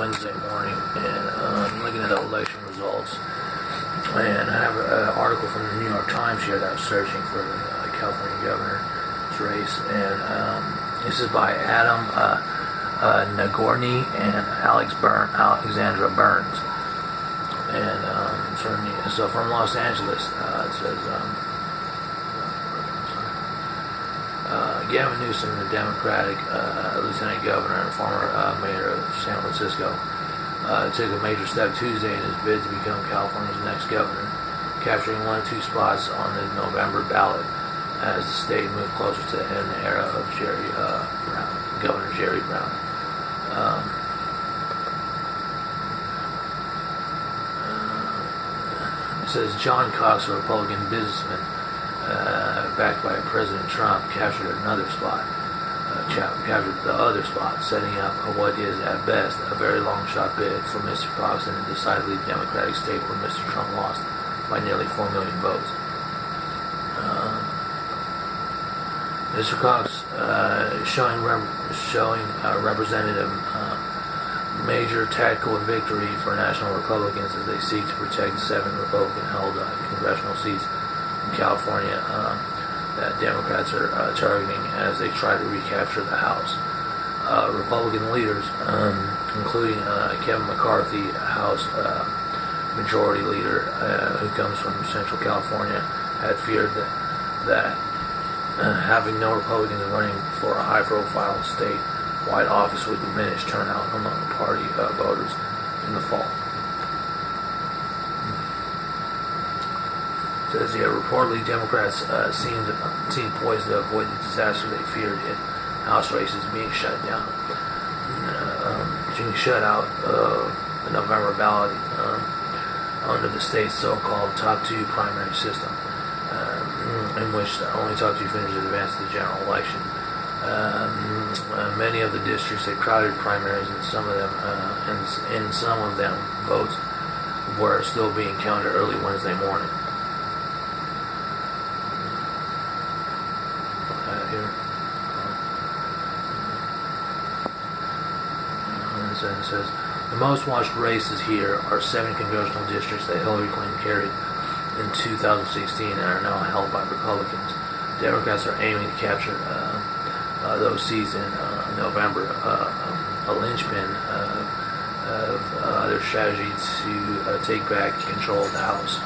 Wednesday morning, and I'm looking at the election results. And I have an article from the New York Times here that I was searching for the California governor's race, and this is by Adam Nagorny and Alexandra Burns. And so from Los Angeles, it says Gavin Newsom, the Democratic Lieutenant Governor and former mayor of San Francisco, took a major step Tuesday in his bid to become California's next governor, capturing 1 of 2 spots on the November ballot as the state moved closer to the end era of Governor Jerry Brown. It says John Cox, a Republican businessman backed by President Trump, captured another spot. Captured the other spot, setting up what is at best a very long shot bid for Mr. Cox in a decidedly Democratic state where Mr. Trump lost by nearly 4 million votes. Mr. Cox showing representative major tactical victory for national Republicans as they seek to protect 7 Republican-held congressional seats in California that Democrats are targeting as they try to recapture the House. Republican leaders, including Kevin McCarthy, House Majority Leader, who comes from Central California, had feared that having no Republicans running for a high-profile statewide office would diminish turnout among party voters in the fall. Says here, reportedly Democrats seem poised to avoid the disaster they feared in House races being shut down, being shut out the November ballot under the state's so-called top 2 primary system, in which the only top 2 finishers advance to the general election. Many of the districts had crowded primaries, and some of them, votes were still being counted early Wednesday morning. Here. And it says, the most watched races here are 7 congressional districts that Hillary Clinton carried in 2016 and are now held by Republicans. Democrats are aiming to capture those seats in November, a linchpin of their strategy to take back control of the House.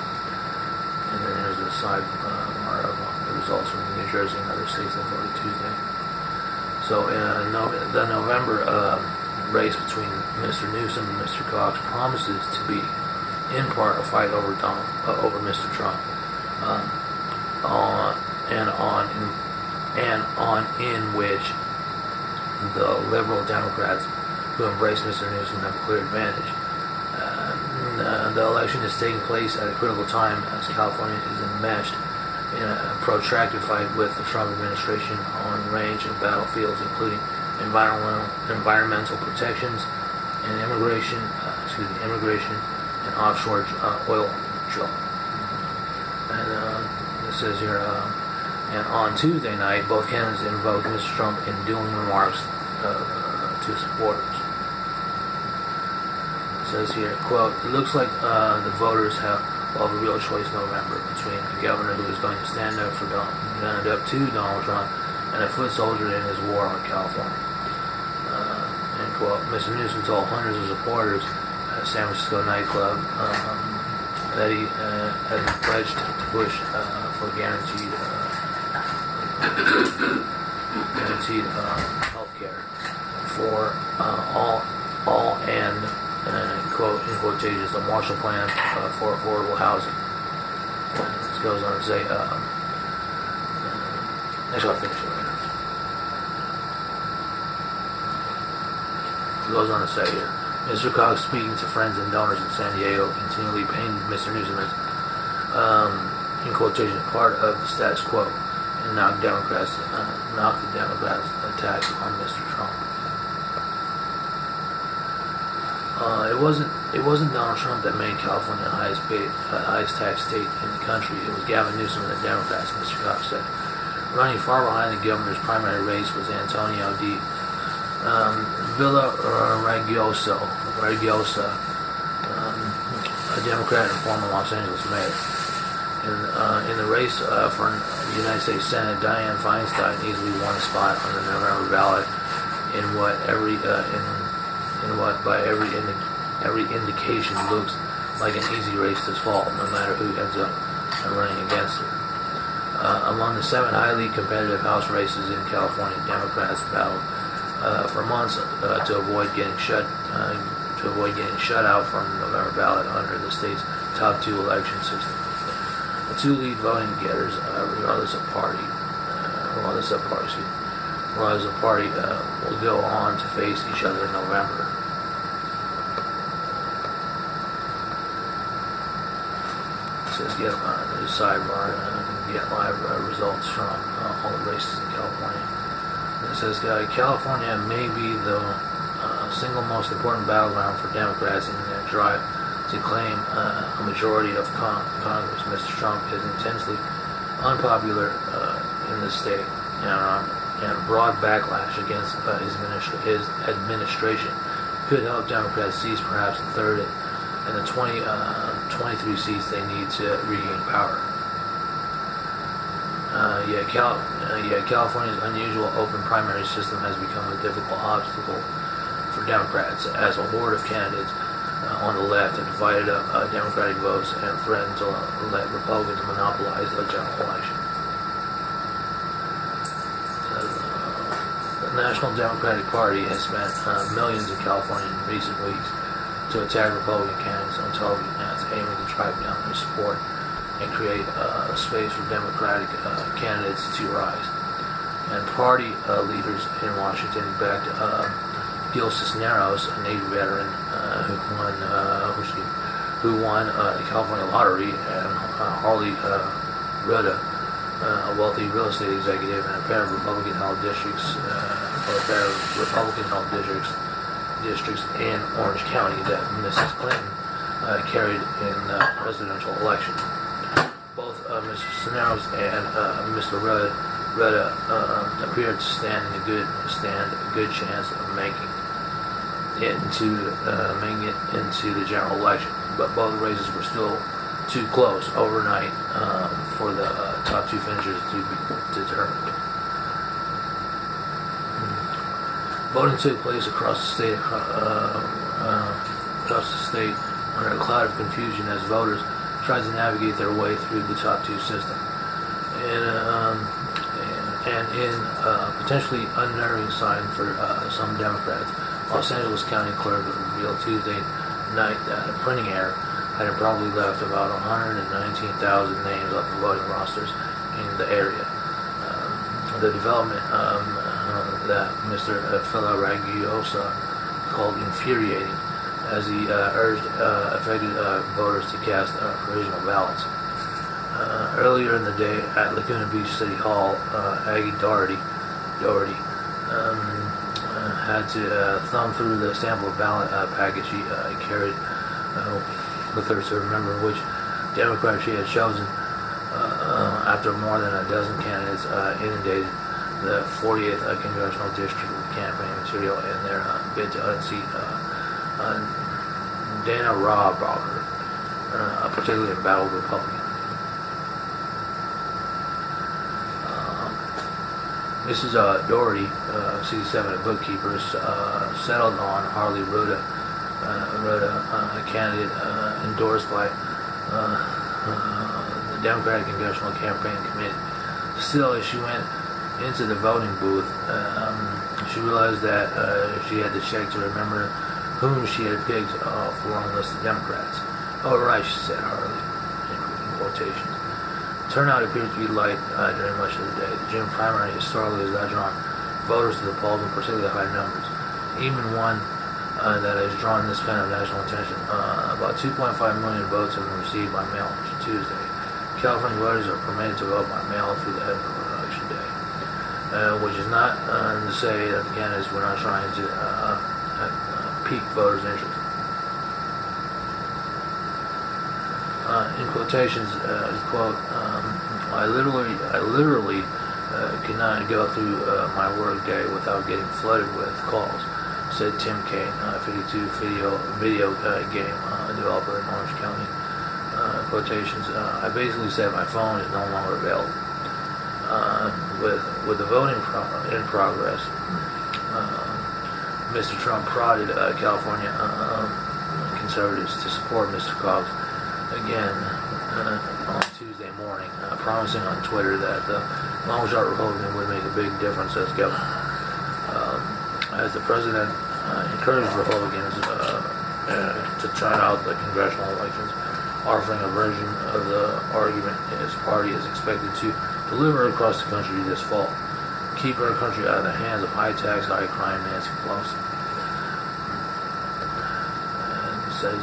And then there's a sidebar of the results from New Jersey and other states that voted Tuesday. So the November race between Mr. Newsom and Mr. Cox promises to be, in part, a fight over Mr. Trump, in which the liberal Democrats who embrace Mr. Newsom have a clear advantage. The election is taking place at a critical time as California is enmeshed in a protracted fight with the Trump administration on a range of battlefields, including environmental protections and immigration and offshore oil drilling. And it says here, and on Tuesday night, both candidates invoked Mr. Trump in dueling remarks to supporters. It says here, quote, it looks like the voters will have a real choice in November between a governor who is going to stand up to Donald Trump and a foot soldier in his war on California. End quote. Mr. Newsom told hundreds of supporters at a San Francisco nightclub that he had pledged to push for guaranteed health care for all and quote in quotations the Marshall Plan for affordable housing. This goes on to say, actually I'll finish it later. It goes on to say here, Mr. Cox, speaking to friends and donors in San Diego, continually painted Mr. Newsom as, in quotation, part of the status quo, and knocked the Democrats' attack on Mr. Trump. It wasn't Donald Trump that made California the highest tax state in the country. It was Gavin Newsom and the Democrats, Mr. Cox said. Running far behind the governor's primary race was Antonio Villa Raggiosa, a Democrat and former Los Angeles mayor. In the race for the United States Senate, Dianne Feinstein easily won a spot on the November ballot in what by every indication looks like an easy race this fall, no matter who ends up running against her. Among the 7 highly competitive House races in California, Democrats battled for months to avoid getting shut out from the November ballot under the state's top 2 election system. The 2 lead voting getters, regardless of party, will go on to face each other in November. It says get the sidebar, get live results from all the races in California. It says California may be the single most important battleground for Democrats in their drive to claim a majority of Congress. Mr. Trump is intensely unpopular in the state, and broad backlash against his administration could help Democrats seize perhaps the third and the 23 seats they need to regain power. California's unusual open primary system has become a difficult obstacle for Democrats as a horde of candidates on the left have divided up Democratic votes and threatened to let Republicans monopolize the general election. The National Democratic Party has spent millions in California in recent weeks to attack Republican candidates on television ads aiming to drive down their support and create a space for Democratic candidates to rise. And party leaders in Washington backed Gil Cisneros, a Navy veteran who won the California lottery, and Harley Rhoda, a wealthy real estate executive, and a pair of Republican-held districts, districts in Orange County that Mrs. Clinton carried in the presidential election. Both Mr. Cisneros and Mr. Rhoda appeared to stand a good chance of making it into the general election, but both races were still too close overnight for the top 2 finishers to be determined. Voting took place across the state under a cloud of confusion as voters tried to navigate their way through the top 2 system. And in a potentially unnerving sign for some Democrats, Los Angeles County Clerk revealed Tuesday night that a printing error had probably left about 119,000 names off the voting rosters in the area. The development that Mr. Villa Raggiosa called infuriating as he urged affected voters to cast provisional ballots. Earlier in the day at Laguna Beach City Hall, Aggie Doherty had to thumb through the sample ballot package he carried with her to remember which Democrat she had chosen after more than a dozen candidates inundated the 40th congressional district with campaign material in their bid to unseat Dana Rohrabacher, a particularly embattled Republican. Mrs. Doherty, 67, a bookkeeper, settled on Harley Rhoda, a candidate endorsed by the Democratic Congressional Campaign Committee. Still, as she went into the voting booth, she realized that she had to check to remember whom she had picked for one list of Democrats. "Oh, right," she said, Harley, in quotations. Turnout appeared to be light during much of the day. The June primary historically has not drawn voters to the polls in particularly high numbers. Even one that has drawn this kind of national attention. About 2.5 million votes have been received by mail Tuesday. California voters are permitted to vote by mail through the end of election day, which is not to say that the candidates were not trying to pique voters' interest. In quotations, quote, I literally Could not go through my work day without getting flooded with calls, said Tim Kane, 52 video game developer in Orange County. Quotations. I basically said my phone is no longer available. With the voting in progress, Mr. Trump prodded California conservatives to support Mr. Cox again on Tuesday morning, promising on Twitter that the long-shot Republican would make a big difference as governor. As the president encouraged Republicans to turn out the congressional elections, offering a version of the argument his party is expected to deliver across the country this fall. Keep our country out of the hands of high tax, high crime Nancy Pelosi. And it says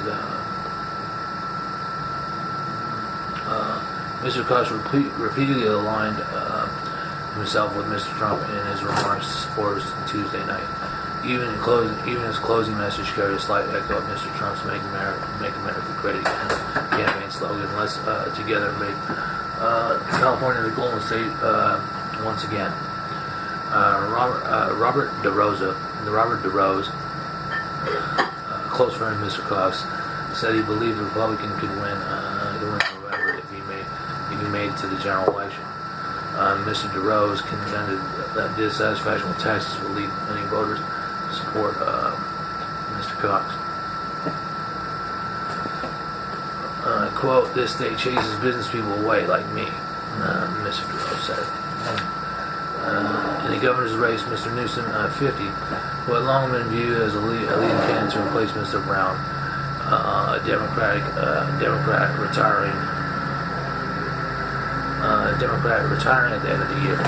Mr. Cox repeatedly aligned himself with Mr. Trump in his remarks to supporters Tuesday night. Even his closing message carried a slight echo of Mr. Trump's "Make America Great Again" campaign slogan. Let's together make California the Golden State once again. Robert DeRose, close friend of Mr. Cox, said he believed the Republican could win in November if he made it to the general election. Mr. DeRose contended that dissatisfaction with taxes would lead many voters to support Mr. Cox. Quote, "This state chases business people away like me," Mr. DeRose said. In the governor's race, Mr. Newsom, 50, who had long been viewed as a leading candidate to replace Mr. Brown, a Democrat retiring at the end of the year.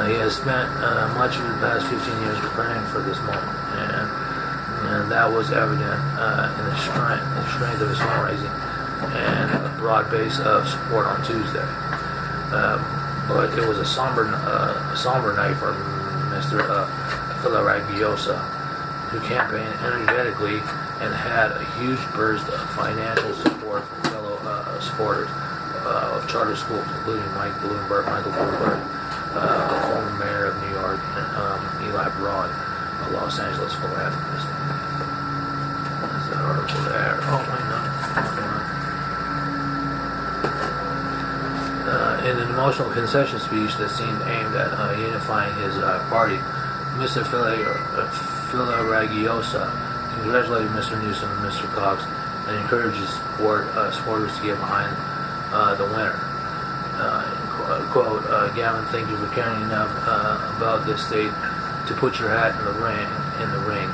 He has spent much of the past 15 years preparing for this moment, and that was evident in the strength of his fundraising and a broad base of support on Tuesday. But it was a somber night for Mr. Villaraigosa, who campaigned energetically and had a huge burst of financial support from fellow supporters of charter schools, including Michael Bloomberg, the former mayor of New York, and Eli Broad, a Los Angeles philanthropist. There's that article there. Oh, wait, no. In an emotional concession speech that seemed aimed at unifying his party, Mr. Villaraigosa congratulated Mr. Newsom and Mr. Cox and encouraged his supporters to get behind the winner. Quote, "Gavin, thank you for caring enough about this state to put your hat in the ring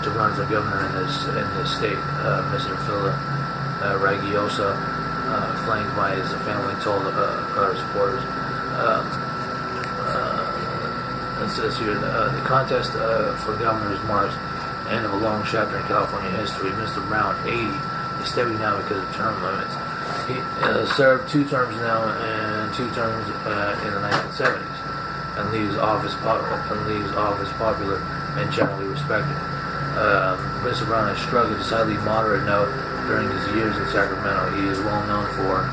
to run for governor in this state," Mr. Villaraigosa, flanked by his family, told crowd supporters. It says here, the contest for governor marks the end of a long chapter in California history. Mr. Brown, 80, is stepping down because of term limits. He served 2 terms now and 2 terms in the 1970s, and leaves office popular and generally respected. Mr. Brown has struck a decidedly moderate note during his years in Sacramento. He is well known for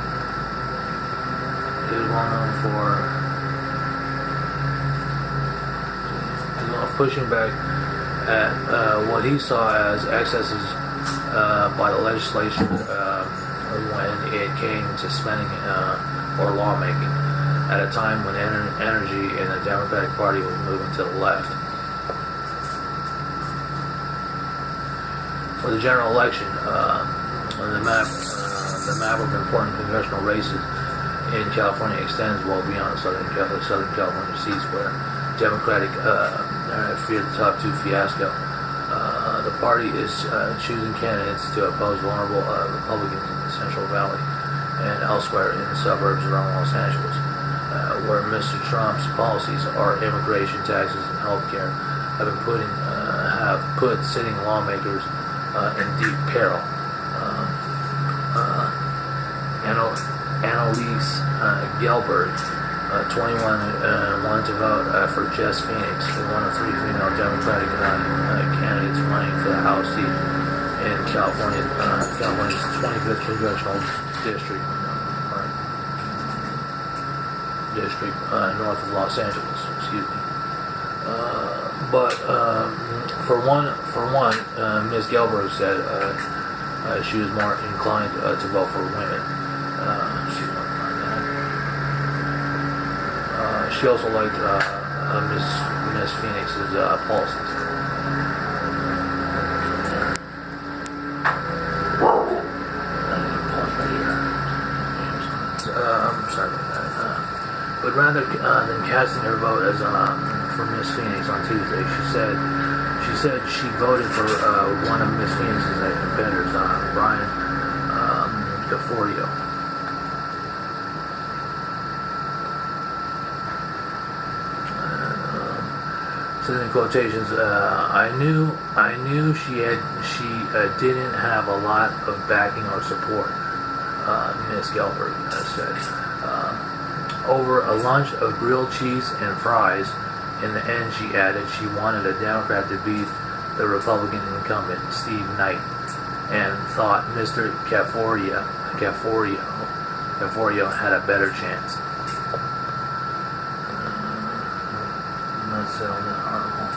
pushing back at what he saw as excesses by the legislature when it came to spending or lawmaking, at a time when energy in the Democratic Party was moving to the left. For the general election, the map of important congressional races in California extends well beyond Southern California seats where Democratic feared the top 2 fiasco. The party is choosing candidates to oppose vulnerable Republicans in the Central Valley and elsewhere in the suburbs around Los Angeles, where Mr. Trump's policies are immigration, taxes, and health care have put sitting lawmakers in deep peril. Annalise Gelberg, 21, wanted to vote for Jess Phoenix, one of 3 female Democratic candidates running for the House seat in California's 25th congressional district. district north of Los Angeles. Excuse me. But for one, Ms. Gelberg said she was more inclined to vote for women. She also liked Miss Phoenix's policies. I'm sorry about that. But rather than casting her vote as for Miss Phoenix on Tuesday, she said she voted for one of Miss Phoenix's competitors, Brian Gaforio. Says in quotations, I knew she didn't have a lot of backing or support. Miss Gelberg said. Over a lunch of grilled cheese and fries, in the end, she added she wanted a Democrat to beat the Republican incumbent, Steve Knight, and thought Mr. Gaforio had a better chance. That's it on that article.